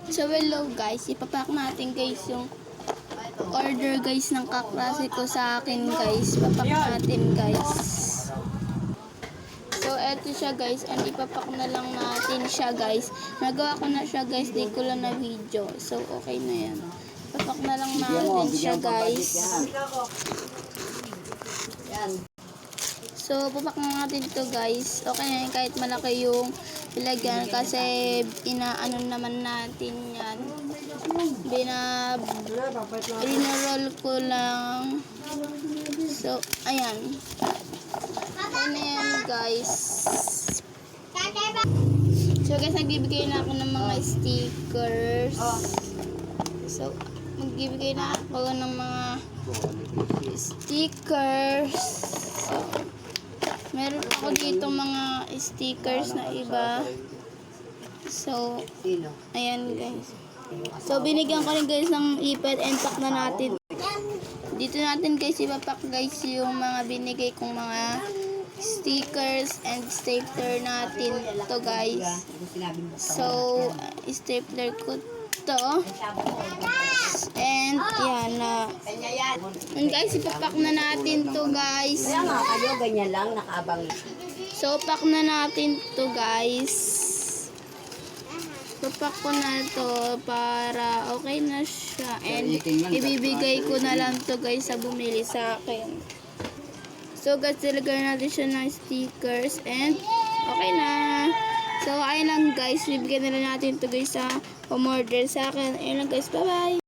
So hello guys, ipapack natin guys yung order guys ng kaklase ko sa akin guys. Papak natin guys. So eto siya guys, and ipapak na lang natin siya guys. Nagawa ko na siya guys, di ko lang na video. So okay na yan. Papak na lang natin siya guys. So papak na natin to guys. Okay na yan kahit malaki yung ilagyan kasi inaano naman natin yan. Rinoroll ko lang. So ayan. Okay na yan guys. So guys, nagbibigay na ako ng mga stickers. So magbibigay na ako ng mga stickers. So meron ako dito mga stickers na iba. So ayan guys. So binigyan ko rin guys ng ipad and pack na natin. Dito natin guys ipapack guys yung mga binigay kong mga stickers and stapler natin to guys. So stapler ko to. And yan na. And guys ipapack na natin to guys. Kayo ganyan lang nakaabang. So pack na natin to guys. Papak ko na to para okay na siya. And ibibigay ko na lang to guys sa bumili sa akin. So guys, ilagay natin siya ng stickers and okay na. So ayun lang guys, bibigyan na lang natin to guys sa umorder sa akin. Ayun lang guys, bye bye.